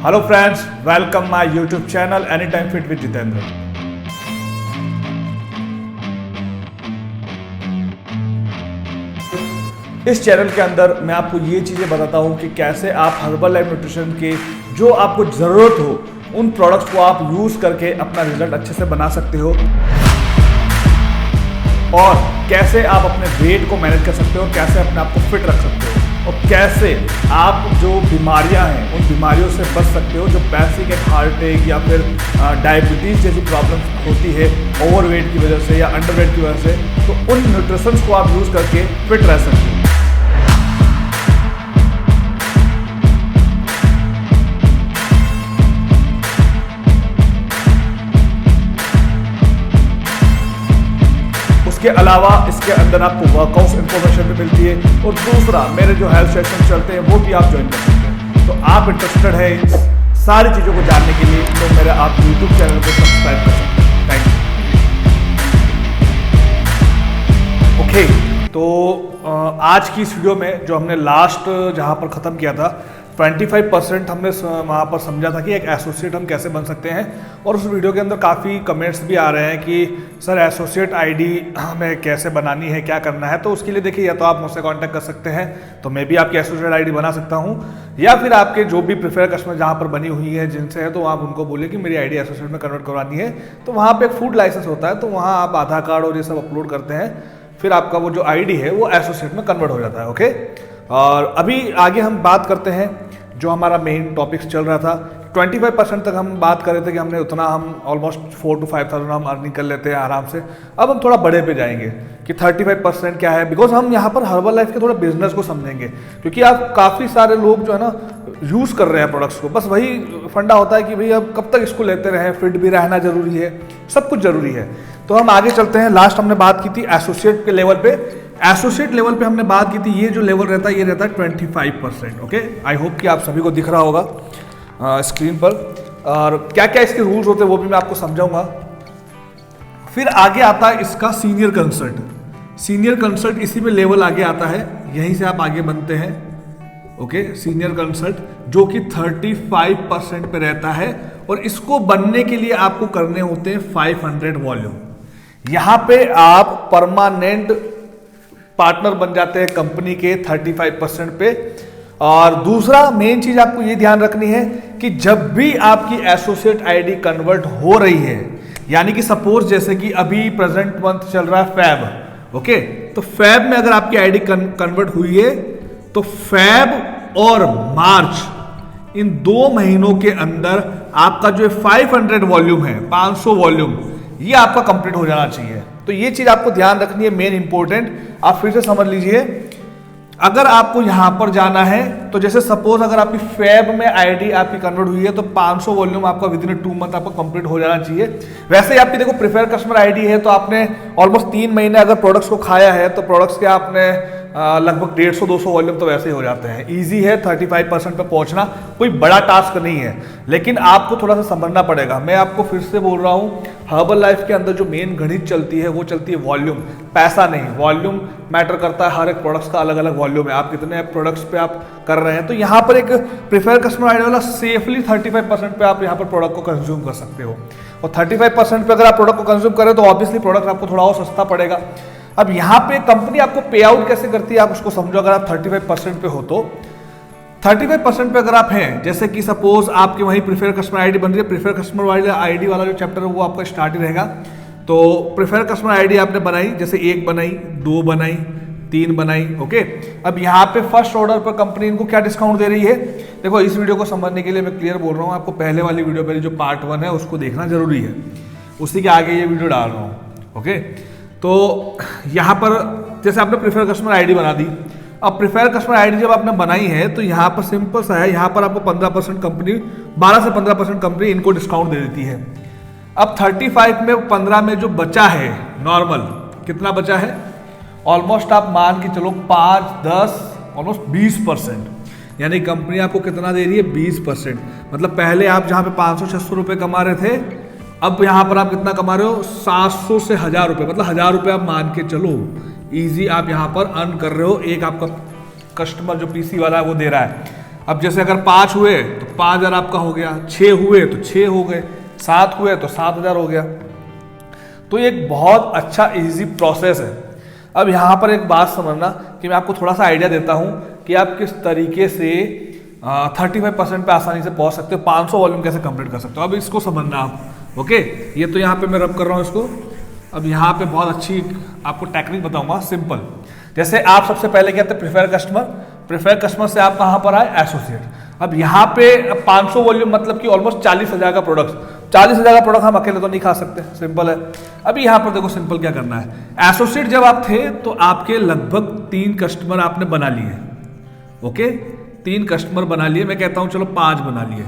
Hello friends, welcome my YouTube channel any time fit with Jitendra. इस channel के अंदर मैं आपको ये चीज़ें बताता हूँ कि कैसे आप हर्बल लाइफ न्यूट्रिशन के जो आपको ज़रूरत हो उन प्रोडक्ट्स को आप यूज़ करके अपना रिजल्ट अच्छे से बना सकते हो और कैसे आप अपने वेट को मैनेज कर सकते हो, कैसे अपने आप को फिट रख सकते हो और कैसे आप जो बीमारियां हैं उन बीमारियों से बच सकते हो जो बेसिक एक हार्ट अटैक या फिर डायबिटीज़ जैसी प्रॉब्लम होती है ओवरवेट की वजह से या अंडरवेट की वजह से। तो उन न्यूट्रिशंस को आप यूज़ करके फिट रह सकते हो। इसके अलावा इसके अंदर आपको वर्कआउट इन्फॉर्मेशन भी मिलती है और दूसरा मेरे जो हेल्थ सेशन चलते हैं वो भी आप ज्वाइन कर सकते हैं। तो आप इंटरेस्टेड है इन सारी चीज़ों को जानने के लिए तो मेरे आप यूट्यूब चैनल को सब्सक्राइब कर सकते हैं। Thank you. ओके, तो आज की इस वीडियो में जो हमने लास्ट जहाँ पर ख़त्म किया था 25% हमने वहाँ पर समझा था कि एक एसोसिएट हम कैसे बन सकते हैं और उस वीडियो के अंदर काफ़ी कमेंट्स भी आ रहे हैं कि सर एसोसिएट आईडी हमें कैसे बनानी है, क्या करना है। तो उसके लिए देखिए या तो आप मुझसे कांटेक्ट कर सकते हैं तो मैं भी आपकी एसोसिएट आईडी बना सकता हूँ या फिर आपके जो भी प्रेफर कस्टमर जहाँ पर बनी हुई है जिनसे है तो आप उनको बोलिए कि मेरी आईडी एसोसिएट में कन्वर्ट करवानी है। तो वहाँ पर एक फूड लाइसेंस होता है तो वहाँ आप आधार कार्ड और ये सब अपलोड करते हैं, फिर आपका वो जो आईडी है वो एसोसिएट में कन्वर्ट हो जाता है। ओके, और अभी आगे हम बात करते हैं जो हमारा मेन टॉपिक्स चल रहा था। 25% तक हम बात कर रहे थे कि हमने उतना हम ऑलमोस्ट 4,000 to 5,000 हम अर्निंग कर लेते हैं आराम से। अब हम थोड़ा बड़े पे जाएंगे कि 35% क्या है, बिकॉज हम यहाँ पर हर्बल लाइफ के थोड़ा बिजनेस को समझेंगे क्योंकि आप काफ़ी सारे लोग जो है ना यूज़ कर रहे हैं प्रोडक्ट्स को। बस वही फंडा होता है कि भाई अब कब तक इसको लेते रहें, फिट भी रहना जरूरी है, सब कुछ जरूरी है। तो हम आगे चलते हैं। लास्ट हमने बात की थी एसोसिएट के लेवल पे। एसोसिएट लेवल पे हमने बात की थी ये जो लेवल रहता है ये रहता है 25%। ओके, आई होप कि आप सभी को दिख रहा होगा स्क्रीन पर और क्या क्या इसके रूल्स होते हैं वो भी मैं आपको समझाऊंगा। फिर आगे आता है इसका सीनियर कंसल्ट। सीनियर कंसल्ट इसी में लेवल आगे आता है, यहीं से आप आगे बनते हैं। ओके, सीनियर कंसल्ट जो कि 35% पे रहता है और इसको बनने के लिए आपको करने होते हैं 500 वॉल्यूम। यहां पे आप परमानेंट पार्टनर बन जाते हैं कंपनी के 35% पे। और दूसरा मेन चीज आपको ये ध्यान रखनी है कि जब भी आपकी एसोसिएट आईडी कन्वर्ट हो रही है, यानी कि सपोज जैसे कि अभी प्रेजेंट मंथ चल रहा है फैब। ओके, तो फैब में अगर आपकी आईडी कन्वर्ट हुई है तो फैब और मार्च इन 2 महीनों के अंदर आपका जो 500 वॉल्यूम है, 500 वॉल्यूम, ये आपका कंप्लीट हो जाना चाहिए। तो ये चीज आपको ध्यान रखनी है, मेन इंपॉर्टेंट। आप फिर से समझ लीजिए, अगर आपको यहां पर जाना है तो जैसे सपोज अगर आपकी फैब में आईडी आपकी कन्वर्ट हुई है तो 500 वॉल्यूम आपका विद इन 2 मंथ आपका कंप्लीट हो जाना चाहिए। वैसे ही आपकी देखो प्रेफर कस्टमर आईडी है तो आपने ऑलमोस्ट 3 महीने अगर प्रोडक्ट्स को खाया है तो प्रोडक्ट्स के आपने लगभग 150-200 वॉल्यूम तो वैसे ही हो जाते हैं। इजी है 35% पे पहुंचना, कोई बड़ा टास्क नहीं है, लेकिन आपको थोड़ा सा समझना पड़ेगा। मैं आपको फिर से बोल रहा हूँ, हर्बल लाइफ के अंदर जो मेन गणित चलती है वो चलती है वॉल्यूम, पैसा नहीं। वॉल्यूम मैटर करता है, हर एक प्रोडक्ट्स का अलग अलग वॉल्यूम है, आप कितने प्रोडक्ट्स पे आप कर रहे हैं। तो यहाँ पर एक प्रेफर कस्टमर आईडी वाला सेफली 35% पे आप यहाँ पर प्रोडक्ट को कंज्यूम कर सकते हो। और 35% पे अगर आप प्रोडक्ट को कंज्यूम करें तो ऑब्वियसली प्रोडक्ट आपको थोड़ा और सस्ता पड़ेगा। अब यहाँ पे कंपनी आपको पे आउट कैसे करती है आप उसको समझो। अगर आप 35% पे हो तो 35% पे अगर आप हैं, जैसे कि सपोज आपके वहीं प्रेफर कस्टमर आईडी बन रही है, प्रेफर कस्टमर आईडी वाला जो चैप्टर है वो आपका स्टार्ट ही रहेगा। तो प्रेफर कस्टमर आईडी आपने बनाई, जैसे 1 बनाई, 2 बनाई, 3 बनाई। ओके, अब यहाँ पे फर्स्ट ऑर्डर पर कंपनी इनको क्या डिस्काउंट दे रही है, देखो इस वीडियो को समझने के लिए मैं क्लियर बोल रहा हूँ, आपको पहले वाली वीडियो पहले जो पार्ट 1 है उसको देखना जरूरी है, उसी के आगे ये वीडियो डाल रहा हूँ। ओके, तो यहाँ पर जैसे आपने प्रेफर कस्टमर आईडी बना दी। अब प्रेफर कस्टमर आईडी जब आपने बनाई है तो यहाँ पर सिंपल सा है, यहाँ पर आपको 15% कंपनी 12 से 15% कंपनी इनको डिस्काउंट दे देती है। अब 35 में 15 में जो बचा है नॉर्मल, कितना बचा है, ऑलमोस्ट आप मान के चलो 5, 10, ऑलमोस्ट 20%। यानी कंपनी आपको कितना दे रही है, 20%। मतलब पहले आप जहाँ पे 500-600 रुपये कमा रहे थे, अब यहाँ पर आप कितना कमा रहे हो, 700 से 1000 रुपये, मतलब 1000 रुपये आप मान के चलो इजी आप यहाँ पर अर्न कर रहे हो। एक आपका कस्टमर जो पीसी वाला है वो दे रहा है। अब जैसे अगर 5 हुए तो 5,000 आपका हो गया, 6 हुए तो 6 हो गए, 7 हुए तो 7,000 हो गया। तो ये एक बहुत अच्छा इजी प्रोसेस है। अब यहाँ पर एक बात समझना कि मैं आपको थोड़ा सा आइडिया देता हूँ कि आप किस तरीके से 35% पे आसानी से पहुँच सकते हो, 500 वॉल्यूम कैसे कंप्लीट कर सकते हो। अब इसको समझना आप। ओके, ये तो यहाँ पे मैं रब कर रहा हूँ इसको। अब यहाँ पे बहुत अच्छी आपको टेक्निक बताऊंगा, सिंपल। जैसे आप सबसे पहले कहते हैं प्रेफर कस्टमर से आप कहाँ पर आए, एसोसिएट। अब यहाँ पे 500 वॉल्यूम मतलब कि ऑलमोस्ट 40,000 का प्रोडक्ट, 40,000 का प्रोडक्ट हम अकेले तो नहीं खा सकते, सिंपल है। अभी यहाँ पर देखो सिंपल क्या करना है। एसोसिएट जब आप थे तो आपके लगभग 3 कस्टमर आपने बना लिए। ओके, 3 कस्टमर बना लिए, मैं कहता हूँ चलो 5 बना लिए।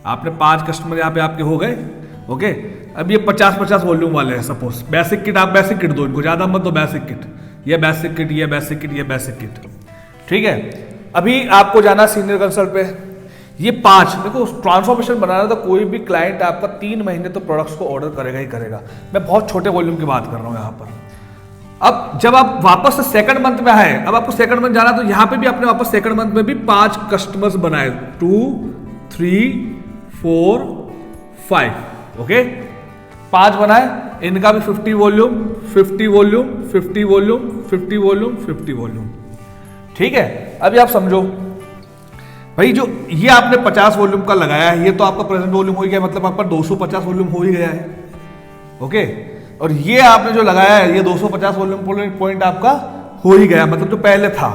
आपने 5 कस्टमर यहाँ पे आपके हो गए। ओके, अब ये 50-50 वॉल्यूम वाले हैं सपोज। बेसिक किट, आप बेसिक किट दो इनको, ज्यादा मत दो बेसिक किट, ये बेसिक किट, ये बेसिक किट, ये बेसिक किट, ठीक है। अभी आपको जाना सीनियर कंसल्ट पे। ये 5 देखो, ट्रांसफॉर्मेशन बनाना तो कोई भी क्लाइंट आपका 3 महीने तो प्रोडक्ट्स को ऑर्डर करेगा ही करेगा। मैं बहुत छोटे वॉल्यूम की बात कर रहा हूँ यहाँ पर। अब जब आप वापस से सेकंड मंथ में आए, अब आपको सेकंड मंथ जाना, तो यहाँ पे भी आपने वापस सेकंड मंथ में भी 5 कस्टमर्स बनाए, 2, 3, 4, 5। ओके, 5 बनाए, इनका भी 50 volume, 50 volume, 50 volume, 50 volume, 50 volume, ठीक है। अभी आप समझो भाई, जो ये आपने 50 वॉल्यूम का लगाया है, ये तो आपका प्रेजेंट वॉल्यूम हो गया, मतलब आपका 250 वॉल्यूम हो ही गया है। ओके, और ये आपने जो लगाया है, ये 250 वॉल्यूम पॉइंट आपका हो ही गया, मतलब जो पहले था।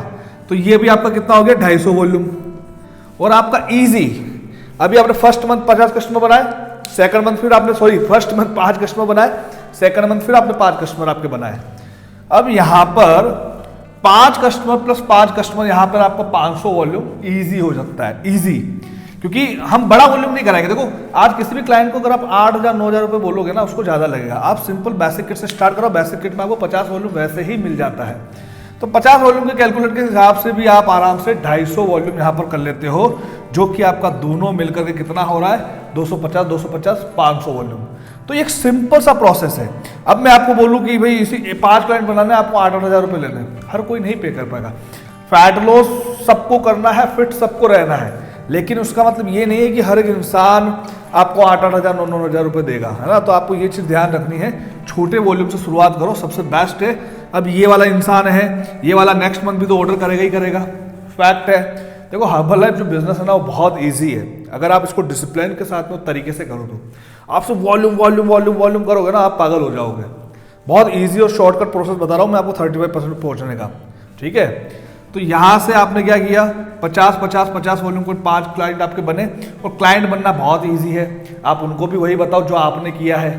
तो ये भी आपका कितना हो गया, 250 वॉल्यूम। और आपका इजी, अभी आपने फर्स्ट मंथ 50 कस्टमर बनाए, सेकंड मंथ फिर आपने फर्स्ट मंथ 5 कस्टमर बनाए, सेकंड मंथ फिर आपने 5 कस्टमर आपके बनाए। अब यहां पर 5 कस्टमर प्लस 5 कस्टमर, यहां पर आपका 500 वॉल्यूम इजी हो सकता है, इजी। क्योंकि हम बड़ा वॉल्यूम नहीं कराएंगे। देखो, आज किसी भी क्लाइंट को अगर आप 8,000 9,000 रुपए बोलोगे ना, उसको ज्यादा लगेगा। आप सिंपल बेसिक किट से स्टार्ट करो, बेसिक किट में आपको 50 वॉल्यूम वैसे ही मिल जाता है। तो 50 वॉल्यूम के कैलकुलेट के हिसाब से भी आप आराम से 250 वॉल्यूम यहां पर कर लेते हो, जो कि आपका दोनों मिलकर के कितना हो रहा है, 250, 250, 500 वॉल्यूम। तो ये एक सिंपल सा प्रोसेस है। अब मैं आपको बोलूं कि भाई इसी 5 क्लाइंट बनाने आपको 8,000 रुपए लेने, हर कोई नहीं पे कर पाएगा। फैट लॉस सबको करना है, फिट सबको रहना है, लेकिन उसका मतलब ये नहीं है कि हर एक इंसान आपको 8,000, 9,000 रुपए देगा, है ना। तो आपको ये चीज ध्यान रखनी है, छोटे वॉल्यूम से शुरुआत करो, सबसे बेस्ट है। अब ये वाला इंसान है, ये वाला नेक्स्ट मंथ भी तो ऑर्डर करेगा ही करेगा, फैक्ट है। देखो, हर्बल लाइफ जो बिजनेस है ना, वो बहुत ईजी है। अगर आप इसको डिसिप्लिन के साथ में तरीके से करो तो आप सिर्फ वॉल्यूम वॉल्यूम वॉल्यूम वॉल्यूम करोगे ना, आप पागल हो जाओगे। बहुत इजी और शॉर्टकट प्रोसेस बता रहा हूँ मैं आपको 35% पहुंचने का, ठीक है। तो यहां से आपने क्या किया, 50 वॉल्यूम को 5 क्लाइंट आपके बने। और क्लाइंट बनना बहुत ईजी है, आप उनको भी वही बताओ जो आपने किया है।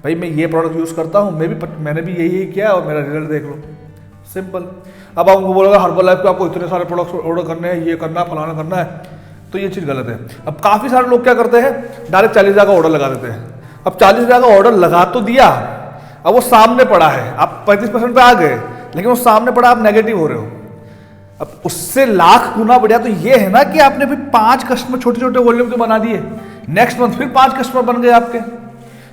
भाई मैं ये प्रोडक्ट यूज करता हूँ, मैंने भी यही किया और मेरा रिजल्ट देख लो, सिंपल। अब आप उनको बोलोगे हर्बल लाइफ को आपको इतने सारे प्रोडक्ट्स ऑर्डर करने हैं, ये करना है, फलाना करना है, तो ये चीज गलत है। अब काफी सारे लोग क्या करते हैं, डायरेक्ट 40,000 का ऑर्डर लगा देते हैं। अब 40,000 का ऑर्डर लगा तो दिया, अब वो सामने पड़ा है, आप 35% पे आ गए, लेकिन वो सामने पड़ा, आप नेगेटिव हो रहे हो। अब उससे लाख गुना बढ़िया तो ये है ना कि आपने भी 5 कस्टमर छोटे छोटे वॉल्यूम के बना दिए, नेक्स्ट मंथ फिर 5 कस्टमर बन गए आपके।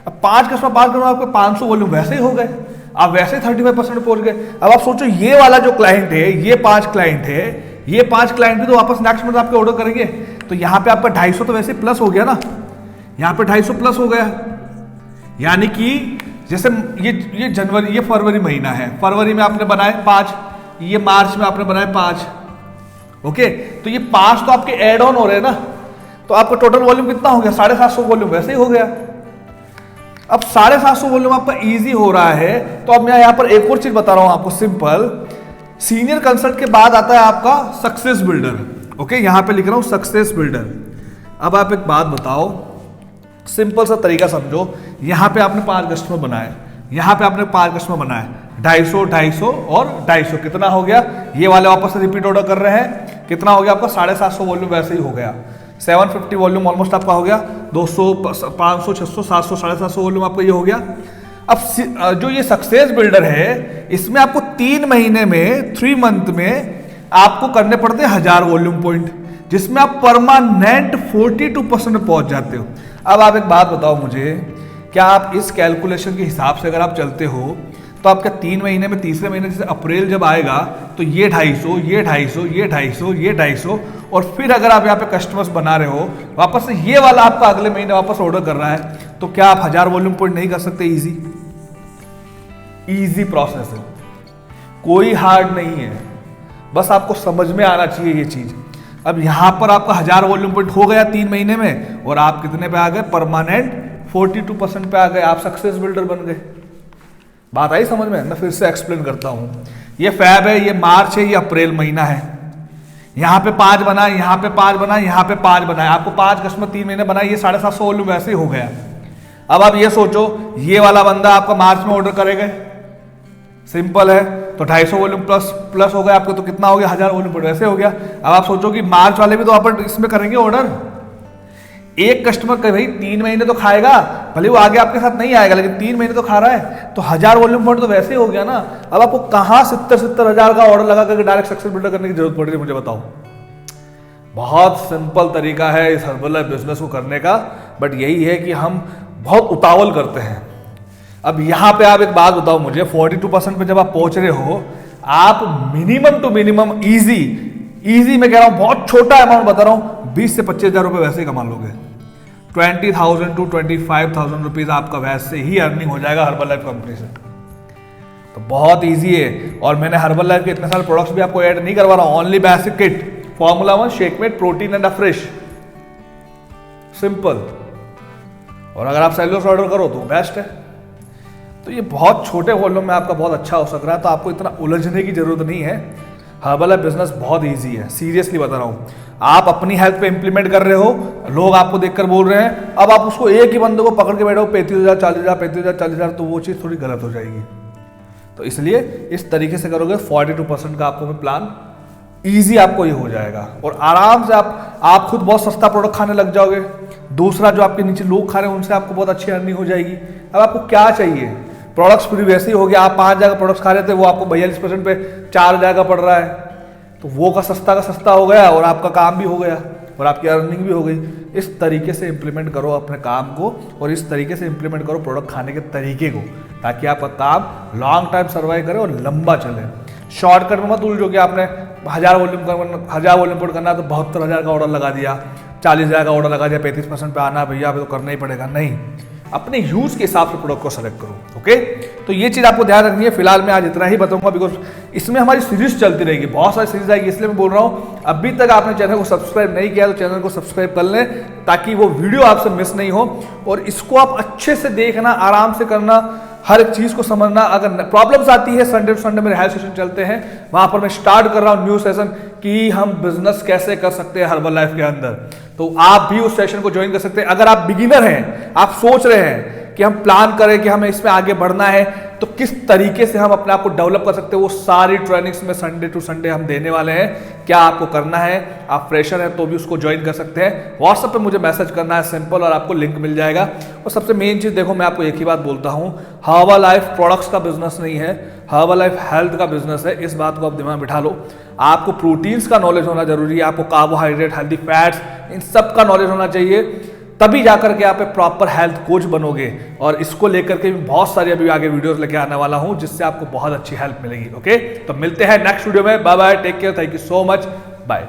अब 5 कस्टमर आपके 500 वॉल्यूम वैसे ही हो गए, आप वैसे ही 35% पहुंच गए। अब आप सोचो, ये वाला जो क्लाइंट है, ये 5 क्लाइंट है, ये 5 क्लाइंट भी तो वापस नेक्स्ट मंथ आपके ऑर्डर करेंगे। तो यहां पे आपका 250 तो वैसे प्लस हो गया ना, यहां पे 250 प्लस हो गया। यानी कि जैसे ये जनवरी, ये फरवरी महीना है, फरवरी में आपने बनाए 5, ये मार्च में आपने बनाए 5। ओके, तो ये 5 तो आपके एड ऑन हो रहे हैं ना, तो आपका टोटल वॉल्यूम कितना हो गया, 750 वॉल्यूम वैसे ही हो गया। अब 750 वॉल्यूम आपका इजी हो रहा है। तो अब मैं यहां पर एक और चीज बता रहा हूं आपको, सिंपल। सीनियर कंसल्ट के बाद आता है आपका सक्सेस बिल्डर। ओके, यहां पे लिख रहा हूं सक्सेस बिल्डर। अब आप एक बात बताओ, सिंपल सा तरीका समझो। यहां पे आपने 5 कस्टमर बनाए, यहां पे आपने 5 कस्टमर बनाए, 250, 250 और 250, कितना हो गया, ये वाले वापस से रिपीट ऑर्डर कर रहे हैं, कितना हो गया आपका 750 वॉल्यूम वैसे ही हो गया। 750 वॉल्यूम ऑलमोस्ट आपका हो गया, 200, 500, 600, 700, 750 वॉल्यूम आपका ये हो गया। अब जो ये सक्सेस बिल्डर है, इसमें आपको 3 महीने में, 3 मंथ में आपको करने पड़ते हैं 1000 वॉल्यूम पॉइंट, जिसमें आप परमानेंट 42% पहुंच जाते हो। अब आप एक बात बताओ मुझे, क्या आप इस कैलकुलेशन के हिसाब से अगर आप चलते हो तो आपका 3 महीने में तीसरे महीने जैसे अप्रैल जब आएगा तो ये 250, ये 250, ये 250, ये 250, और फिर अगर आप यहाँ पे कस्टमर्स बना रहे हो वापस से ये वाला आपका अगले महीने वापस ऑर्डर कर रहा है, तो क्या आप 1000 वॉल्यूम पॉइंट नहीं कर सकते? इजी प्रोसेस है, कोई हार्ड नहीं है, बस आपको समझ में आना चाहिए ये चीज। अब यहां पर आपका 1000 वॉल्यूम पॉइंट हो गया 3 महीने में, और आप कितने पे आ गए? परमानेंट 42% पे आ गए, आप सक्सेस बिल्डर बन गए। बात आई समझ में? मैं फिर से एक्सप्लेन करता हूं। ये फैब है, ये मार्च है, ये अप्रैल महीना है। यहां पे 5 बना, यहां पे 5 बना, यहां पे 5 बना, आपको 5 कस्टमर 3 महीने बनाए, ये 750 वॉल्यूम वैसे ही हो गया। अब आप ये सोचो, ये वाला बंदा आपका मार्च में ऑर्डर करेगा, सिंपल है, तो 250 वॉल्यूम प्लस हो गया आपको, तो कितना हो गया? 1000 वॉल्यूम पर वैसे हो गया। अब आप सोचो कि मार्च वाले भी तो आप इसमें करेंगे ऑर्डर। एक कस्टमर भाई 3 महीने तो खाएगा, भले वो आगे आपके साथ नहीं आएगा, लेकिन 3 महीने तो खा रहा है, तो 1000 वॉल्यूम पॉइंट तो वैसे ही हो गया ना। अब आपको कहां 70 हजार का ऑर्डर लगा करके डायरेक्ट सक्सेस बिल्डर करने की जरूरत पड़ रही है? मुझे बताओ। बहुत सिंपल तरीका है इस हर्बल बिजनेस को करने का, बट यही है कि हम बहुत उतावल करते हैं। अब यहां पे आप एक बात बताओ मुझे, 42% पे जब आप पहुंच रहे हो, आप मिनिमम टू मिनिमम इजी मैं कह रहा हूं, बहुत छोटा अमाउंट बता रहा हूं, 20 से 25 हजार रुपए वैसे ही कमा लोगे। 20,000 to 25,000 रुपीज आपका वैसे ही अर्निंग हो जाएगा हर्बल लाइफ कंपनी से। तो बहुत इजी है, और मैंने हर्बल लाइफ के इतने सारे प्रोडक्ट्स भी आपको ऐड नहीं करवा रहा हूं। Only basic kit, formula 1, Shakemate, protein and fresh, simple. और अगर आप सेल्यूलोज ऑर्डर करो तो बेस्ट है। तो ये बहुत छोटे वॉल्यूम में आपका बहुत अच्छा हो सक रहा है, तो आपको इतना उलझने की जरूरत नहीं है। हर्बल लाइफ बिजनेस बहुत इजी है, सीरियसली बता रहा हूँ। आप अपनी हेल्थ पे इंप्लीमेंट कर रहे हो, लोग आपको देखकर बोल रहे हैं, अब आप उसको एक ही बंदे को पकड़ के बैठो 35,000, 40,000, 35,000, 40,000, तो वो चीज़ थोड़ी गलत हो जाएगी। तो इसलिए इस तरीके से करोगे, 42% का आपको प्लान ईजी आपको ये हो जाएगा, और आराम से आप खुद बहुत सस्ता प्रोडक्ट खाने लग जाओगे। दूसरा, जो आपके नीचे लोग खा रहे हैं उनसे आपको बहुत अच्छी अर्निंग हो जाएगी। अब आपको क्या चाहिए? प्रोडक्ट्स फ्री वैसे ही हो गया। आप 5,000 का प्रोडक्ट्स खा रहे थे, वो आपको 42% पे 4,000 का पड़ रहा है, तो वो का सस्ता हो गया, और आपका काम भी हो गया, और आपकी अर्निंग भी हो गई। इस तरीके से इंप्लीमेंट करो अपने काम को, और इस तरीके से इंप्लीमेंट करो प्रोडक्ट खाने के तरीके को, ताकि आपका काम लॉन्ग टाइम सर्वाइव करे और लंबा चले। शॉर्टकट में मत उलझो कि आपने 1000 वॉल्यूम पुट करना है तो 72,000 का ऑर्डर लगा दिया, 40,000 का ऑर्डर लगा दिया, 35% पे आना भैया, अभी तो करना ही पड़ेगा। नहीं, अपने यूज के हिसाब से प्रोडक्ट को सेलेक्ट करो। ओके, तो ये चीज आपको ध्यान रखनी है। फिलहाल मैं आज इतना ही बताऊंगा, बिकॉज इसमें हमारी सीरीज चलती रहेगी, बहुत सारी सीरीज आएगी, इसलिए मैं बोल रहा हूं अभी तक आपने चैनल को सब्सक्राइब नहीं किया तो चैनल को सब्सक्राइब कर लें, ताकि वो वीडियो आपसे मिस नहीं हो, और इसको आप अच्छे से देखना, आराम से करना, हर एक चीज को समझना। अगर प्रॉब्लम्स आती है, संडे टू संडे मेरे हेल्थ सेशन चलते हैं, वहां पर मैं स्टार्ट कर रहा हूं न्यू सेशन कि हम बिजनेस कैसे कर सकते हैं हर्बल लाइफ के अंदर, तो आप भी उस सेशन को ज्वाइन कर सकते हैं। अगर आप बिगिनर हैं, आप सोच रहे हैं कि हम प्लान करें कि हमें इसमें आगे बढ़ना है, तो किस तरीके से हम अपने आप को डेवलप कर सकते हैं, वो सारी ट्रेनिंग्स में संडे टू संडे हम देने वाले हैं। क्या आपको करना है? आप फ्रेशर हैं तो भी उसको ज्वाइन कर सकते हैं। व्हाट्सएप पे मुझे मैसेज करना है, सिंपल, और आपको लिंक मिल जाएगा। और सबसे मेन चीज देखो, मैं आपको एक ही बात बोलता हूं, हर्बल लाइफ प्रोडक्ट्स का बिजनेस नहीं है, हर्बल लाइफ हेल्थ का बिजनेस है। इस बात को आप दिमाग में बिठा लो। आपको प्रोटीन्स का नॉलेज होना जरूरी है, आपको कार्बोहाइड्रेट, हेल्दी फैट्स, इन सब का नॉलेज होना चाहिए, तभी जाकर के आप एक प्रॉपर हेल्थ कोच बनोगे। और इसको लेकर के भी बहुत सारी अभी आगे वीडियोस लेके आने वाला हूं, जिससे आपको बहुत अच्छी हेल्प मिलेगी। ओके, तो मिलते हैं नेक्स्ट वीडियो में। Bye bye, take care, thank you so much, bye.